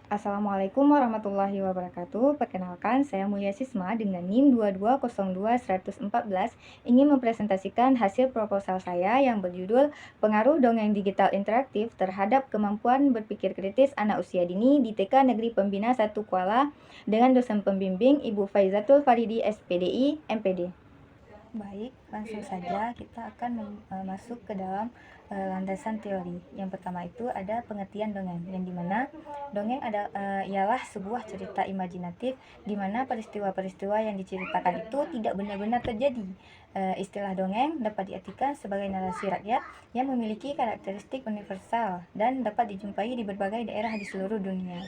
Assalamualaikum warahmatullahi wabarakatuh. Perkenalkan, saya Mulia Sisma dengan NIM 2202114 ingin mempresentasikan hasil proposal saya yang berjudul Pengaruh Dongeng Digital Interaktif Terhadap Kemampuan Berpikir Kritis Anak Usia Dini di TK Negeri Pembina 1 Kuala dengan dosen pembimbing Ibu Faizatul Faridi SPDI, MPD. Baik, langsung saja kita akan masuk ke dalam landasan teori. Yang pertama itu ada pengertian dongeng, yang dimana dongeng ialah sebuah cerita imajinatif di mana peristiwa-peristiwa yang diceritakan itu tidak benar-benar terjadi. Istilah dongeng dapat diartikan sebagai narasi rakyat yang memiliki karakteristik universal dan dapat dijumpai di berbagai daerah di seluruh dunia.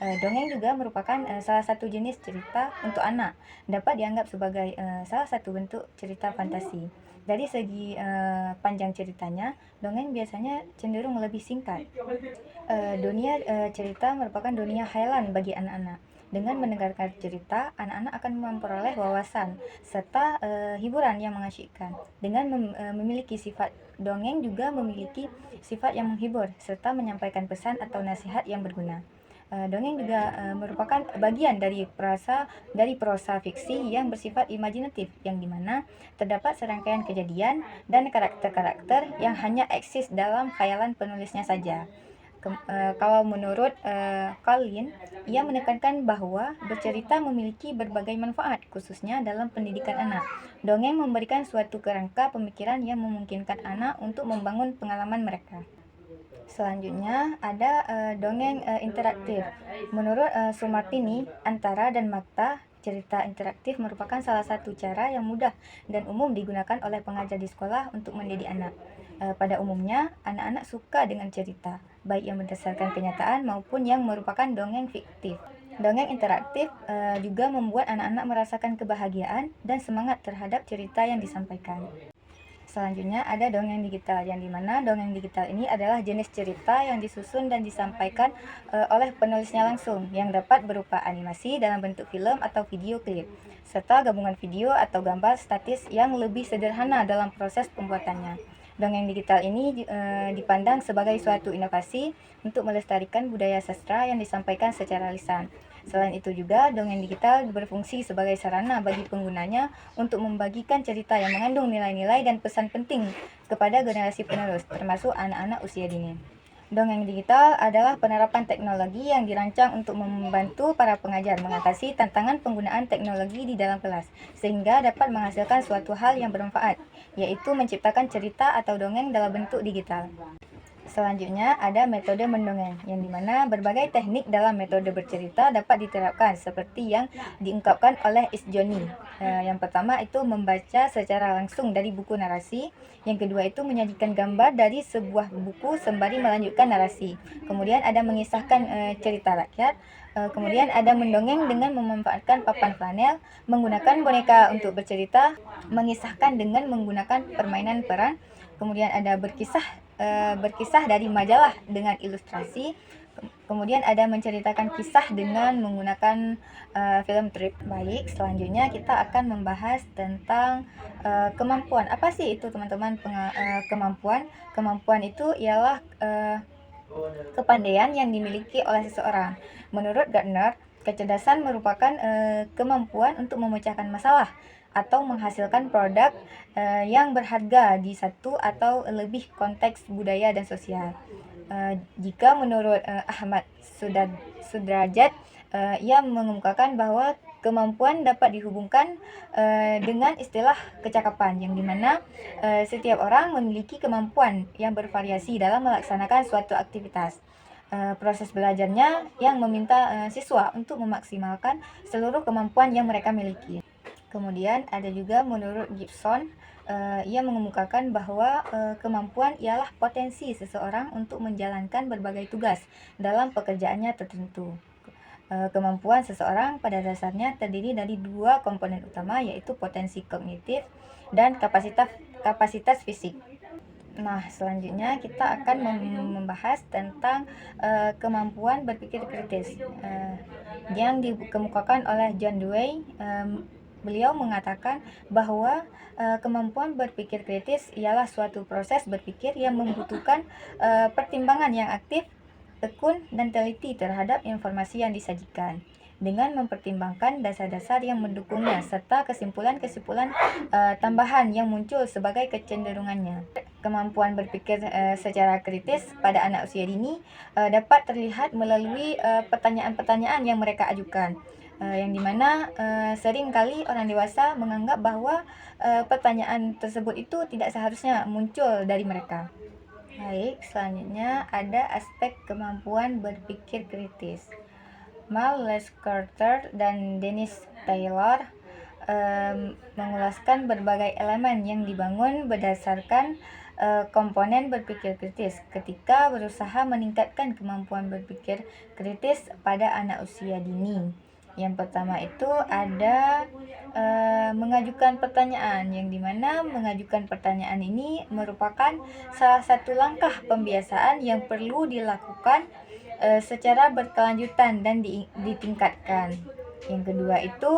Dongeng juga merupakan salah satu jenis cerita untuk anak, dapat dianggap sebagai salah satu bentuk cerita fantasi. Dari segi panjang ceritanya, dongeng biasanya cenderung lebih singkat. Dunia cerita merupakan dunia khayalan bagi anak-anak. Dengan mendengarkan cerita, anak-anak akan memperoleh wawasan serta hiburan yang mengasyikkan. Dengan memiliki sifat dongeng juga memiliki sifat yang menghibur serta menyampaikan pesan atau nasihat yang berguna. Dongeng juga merupakan bagian dari prosa fiksi yang bersifat imajinatif, yang dimana terdapat serangkaian kejadian dan karakter-karakter yang hanya eksis dalam khayalan penulisnya saja. Kalau menurut Colin, ia menekankan bahwa bercerita memiliki berbagai manfaat, khususnya dalam pendidikan anak. Dongeng memberikan suatu kerangka pemikiran yang memungkinkan anak untuk membangun pengalaman mereka. Selanjutnya ada dongeng interaktif. Menurut Sumartini, Antara dan Makta, cerita interaktif merupakan salah satu cara yang mudah dan umum digunakan oleh pengajar di sekolah untuk mendidik anak. Pada umumnya, anak-anak suka dengan cerita, baik yang berdasarkan kenyataan maupun yang merupakan dongeng fiktif. Dongeng interaktif juga membuat anak-anak merasakan kebahagiaan dan semangat terhadap cerita yang disampaikan. Selanjutnya ada dongeng digital, yang dimana dongeng digital ini adalah jenis cerita yang disusun dan disampaikan oleh penulisnya langsung, yang dapat berupa animasi dalam bentuk film atau video klip, serta gabungan video atau gambar statis yang lebih sederhana dalam proses pembuatannya. Dongeng digital ini dipandang sebagai suatu inovasi untuk melestarikan budaya sastra yang disampaikan secara lisan. Selain itu juga, dongeng digital berfungsi sebagai sarana bagi penggunanya untuk membagikan cerita yang mengandung nilai-nilai dan pesan penting kepada generasi penerus, termasuk anak-anak usia dini. Dongeng digital adalah penerapan teknologi yang dirancang untuk membantu para pengajar mengatasi tantangan penggunaan teknologi di dalam kelas, sehingga dapat menghasilkan suatu hal yang bermanfaat, yaitu menciptakan cerita atau dongeng dalam bentuk digital. Selanjutnya ada metode mendongeng, yang dimana berbagai teknik dalam metode bercerita dapat diterapkan seperti yang diungkapkan oleh Isjoni. Yang pertama itu membaca secara langsung dari buku narasi. Yang kedua itu menyajikan gambar dari sebuah buku sembari melanjutkan narasi. Kemudian ada mengisahkan cerita rakyat. Kemudian ada mendongeng dengan memanfaatkan papan flanel, menggunakan boneka untuk bercerita, mengisahkan dengan menggunakan permainan peran. Kemudian ada berkisah dari majalah dengan ilustrasi. Kemudian ada menceritakan kisah dengan menggunakan film trip. Baik, selanjutnya kita akan membahas tentang kemampuan. Apa sih itu teman-teman kemampuan? Kemampuan itu ialah kepandaian yang dimiliki oleh seseorang. Menurut Gardner, kecerdasan merupakan kemampuan untuk memecahkan masalah atau menghasilkan produk yang berharga di satu atau lebih konteks budaya dan sosial. Jika menurut Ahmad Sudrajat, ia mengemukakan bahwa kemampuan dapat dihubungkan dengan istilah kecakapan, yang dimana setiap orang memiliki kemampuan yang bervariasi dalam melaksanakan suatu aktivitas. Proses belajarnya yang meminta siswa untuk memaksimalkan seluruh kemampuan yang mereka miliki. Kemudian ada juga menurut Gibson, ia mengemukakan bahwa kemampuan ialah potensi seseorang untuk menjalankan berbagai tugas dalam pekerjaannya tertentu. Kemampuan seseorang pada dasarnya terdiri dari dua komponen utama, yaitu potensi kognitif dan kapasitas fisik. Nah, selanjutnya kita akan membahas tentang kemampuan berpikir kritis yang dikemukakan oleh John Dewey. Beliau mengatakan bahwa kemampuan berpikir kritis ialah suatu proses berpikir yang membutuhkan pertimbangan yang aktif tekun, dan teliti terhadap informasi yang disajikan, dengan mempertimbangkan dasar-dasar yang mendukungnya serta kesimpulan-kesimpulan tambahan yang muncul sebagai kecenderungannya. Kemampuan berpikir secara kritis pada anak usia dini dapat terlihat melalui pertanyaan-pertanyaan yang mereka ajukan, yang dimana seringkali orang dewasa menganggap bahwa pertanyaan tersebut itu tidak seharusnya muncul dari mereka. Baik, selanjutnya ada aspek kemampuan berpikir kritis. Mal Carter dan Dennis Taylor mengulaskan berbagai elemen yang dibangun berdasarkan komponen berpikir kritis ketika berusaha meningkatkan kemampuan berpikir kritis pada anak usia dini. Yang pertama itu ada mengajukan pertanyaan, yang dimana mengajukan pertanyaan ini merupakan salah satu langkah pembiasaan yang perlu dilakukan secara berkelanjutan dan ditingkatkan. Yang kedua itu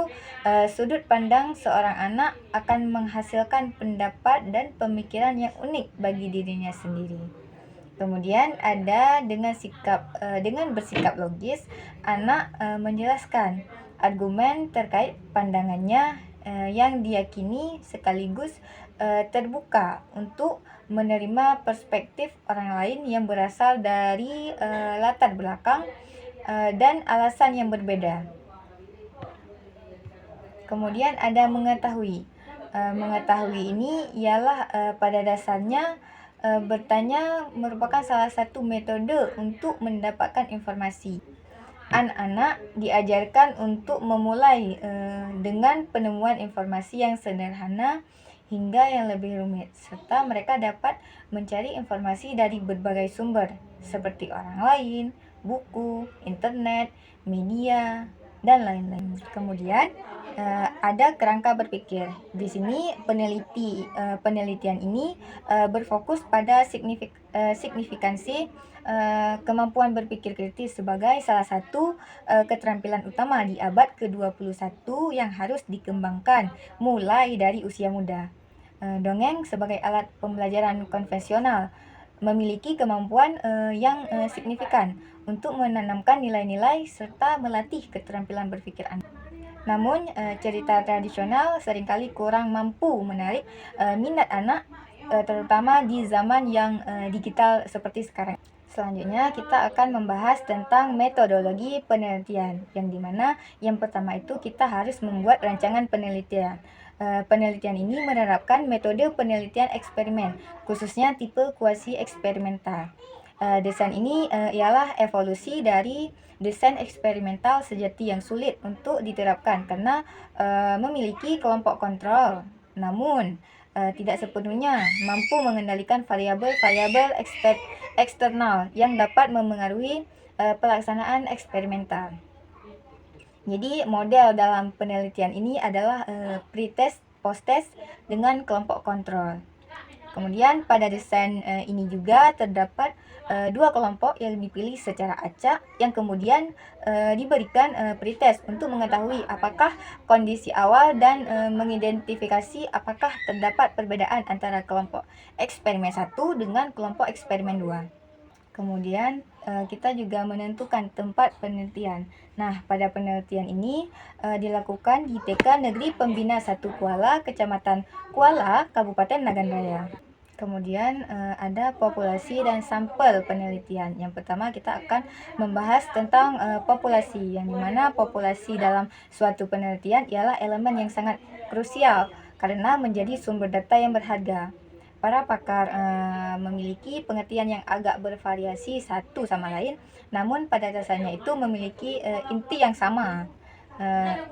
sudut pandang seorang anak akan menghasilkan pendapat dan pemikiran yang unik bagi dirinya sendiri. Kemudian ada dengan bersikap logis, anak menjelaskan argumen terkait pandangannya yang diyakini sekaligus terbuka untuk menerima perspektif orang lain yang berasal dari latar belakang dan alasan yang berbeda. Kemudian ada mengetahui. Mengetahui ini ialah pada dasarnya bertanya merupakan salah satu metode untuk mendapatkan informasi. Anak-anak diajarkan untuk memulai dengan penemuan informasi yang sederhana hingga yang lebih rumit, serta mereka dapat mencari informasi dari berbagai sumber seperti orang lain, buku, internet, media, dan lain-lain. Kemudian ada kerangka berpikir. Di sini penelitian ini berfokus pada signifikansi kemampuan berpikir kritis sebagai salah satu keterampilan utama di abad ke-21 yang harus dikembangkan mulai dari usia muda. Dongeng sebagai alat pembelajaran konvensional memiliki kemampuan yang signifikan untuk menanamkan nilai-nilai serta melatih keterampilan berpikir anak. Namun, cerita tradisional seringkali kurang mampu menarik minat anak, terutama di zaman yang digital seperti sekarang. Selanjutnya, kita akan membahas tentang metodologi penelitian, yang dimana yang pertama itu kita harus membuat rancangan penelitian. Penelitian ini menerapkan metode penelitian eksperimen, khususnya tipe kuasi eksperimental. Desain ini ialah evolusi dari desain eksperimental sejati yang sulit untuk diterapkan karena memiliki kelompok kontrol, namun tidak sepenuhnya mampu mengendalikan variabel-variabel eksternal yang dapat memengaruhi pelaksanaan eksperimental. Jadi model dalam penelitian ini adalah pre-test, post-test dengan kelompok kontrol. Kemudian pada desain ini juga terdapat dua kelompok yang dipilih secara acak yang kemudian diberikan pretest untuk mengetahui apakah kondisi awal dan mengidentifikasi apakah terdapat perbedaan antara kelompok eksperimen 1 dengan kelompok eksperimen 2. Kemudian kita juga menentukan tempat penelitian. Nah, pada penelitian ini dilakukan di TK Negeri Pembina 1 Kuala, Kecamatan Kuala, Kabupaten Nagan Raya. Kemudian ada populasi dan sampel penelitian. Yang pertama kita akan membahas tentang populasi, yang dimana populasi dalam suatu penelitian ialah elemen yang sangat krusial karena menjadi sumber data yang berharga. Para pakar memiliki pengertian yang agak bervariasi satu sama lain, namun pada dasarnya itu memiliki inti yang sama.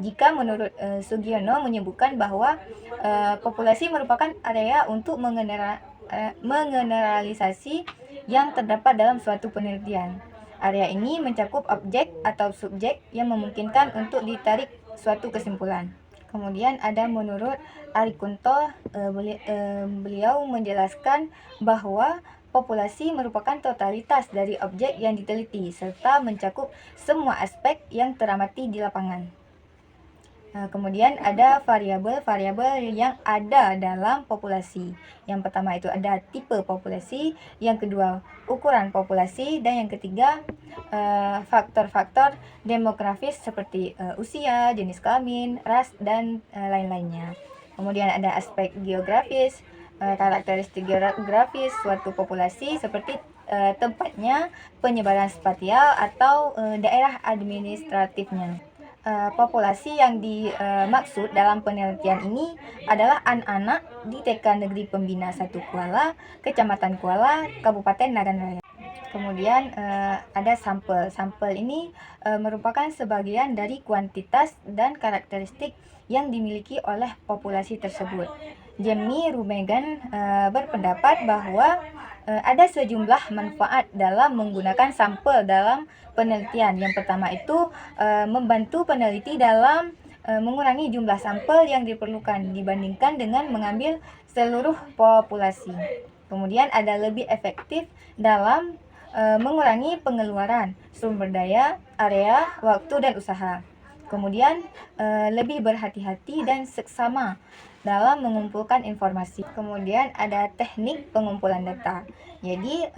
Jika menurut Sugiono menyebutkan bahwa populasi merupakan area untuk mengeneralisasi yang terdapat dalam suatu penelitian. Area ini mencakup objek atau subjek yang memungkinkan untuk ditarik suatu kesimpulan. Kemudian ada menurut Arikunto, beliau menjelaskan bahwa populasi merupakan totalitas dari objek yang diteliti serta mencakup semua aspek yang teramati di lapangan. Kemudian ada variabel-variabel yang ada dalam populasi. Yang pertama itu ada tipe populasi, yang kedua ukuran populasi, dan yang ketiga faktor-faktor demografis seperti usia, jenis kelamin, ras, dan lain-lainnya. Kemudian ada aspek geografis, karakteristik geografis suatu populasi seperti tempatnya, penyebaran spasial, atau daerah administratifnya. Populasi yang dimaksud dalam penelitian ini adalah anak-anak di TK Negeri Pembina 1 Kuala, Kecamatan Kuala, Kabupaten Nagan Raya. Kemudian ada sampel. Sampel ini merupakan sebagian dari kuantitas dan karakteristik yang dimiliki oleh populasi tersebut. Jamie Rumegan berpendapat bahwa ada sejumlah manfaat dalam menggunakan sampel dalam penelitian. Yang pertama itu membantu peneliti dalam mengurangi jumlah sampel yang diperlukan dibandingkan dengan mengambil seluruh populasi. Kemudian ada lebih efektif dalam mengurangi pengeluaran sumber daya, area, waktu, dan usaha. Kemudian lebih berhati-hati dan seksama dalam mengumpulkan informasi. Kemudian ada teknik pengumpulan data. Jadi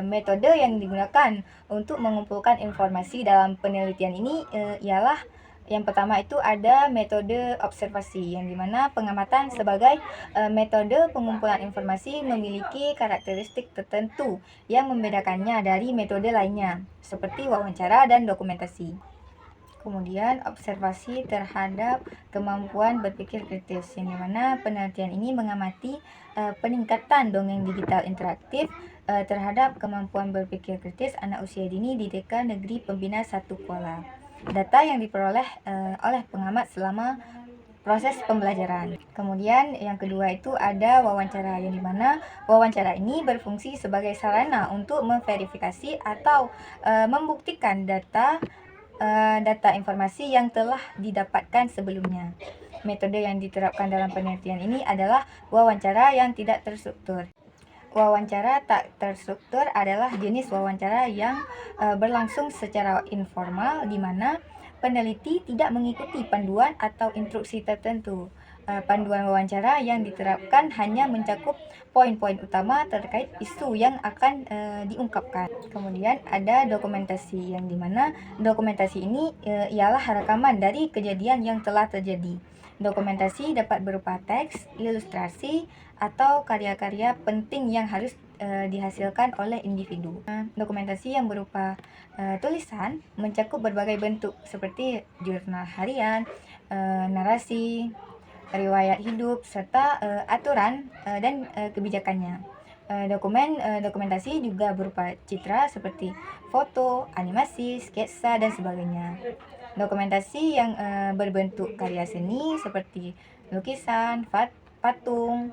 metode yang digunakan untuk mengumpulkan informasi dalam penelitian ini ialah yang pertama itu ada metode observasi, yang dimana pengamatan sebagai metode pengumpulan informasi memiliki karakteristik tertentu yang membedakannya dari metode lainnya, seperti wawancara dan dokumentasi. Kemudian observasi terhadap kemampuan berpikir kritis, yang dimana penelitian ini mengamati peningkatan dongeng digital interaktif terhadap kemampuan berpikir kritis anak usia dini di TK Negeri Pembina 1 Kuala. Data yang diperoleh oleh pengamat selama proses pembelajaran. Kemudian yang kedua itu ada wawancara, yang dimana wawancara ini berfungsi sebagai sarana untuk memverifikasi atau membuktikan data informasi yang telah didapatkan sebelumnya. Metode yang diterapkan dalam penelitian ini adalah wawancara yang tidak terstruktur. Wawancara tak terstruktur adalah jenis wawancara yang berlangsung secara informal, di mana peneliti tidak mengikuti panduan atau instruksi tertentu. Panduan wawancara yang diterapkan hanya mencakup poin-poin utama terkait isu yang akan diungkapkan. Kemudian ada dokumentasi, yang dimana dokumentasi ini ialah rekaman dari kejadian yang telah terjadi. Dokumentasi dapat berupa teks, ilustrasi, atau karya-karya penting yang harus dihasilkan oleh individu. Dokumentasi yang berupa tulisan mencakup berbagai bentuk seperti jurnal harian, narasi, riwayat hidup, serta aturan dan kebijakannya. Dokumentasi juga berupa citra seperti foto, animasi, sketsa, dan sebagainya. Dokumentasi yang berbentuk karya seni seperti lukisan, patung,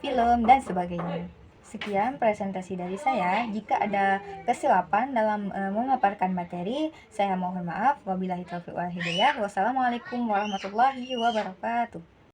film, dan sebagainya. Sekian presentasi dari saya. Jika ada kesilapan dalam memaparkan materi, saya mohon maaf. Wabillahi taufiq wal hidayah. Wassalamualaikum warahmatullahi wabarakatuh.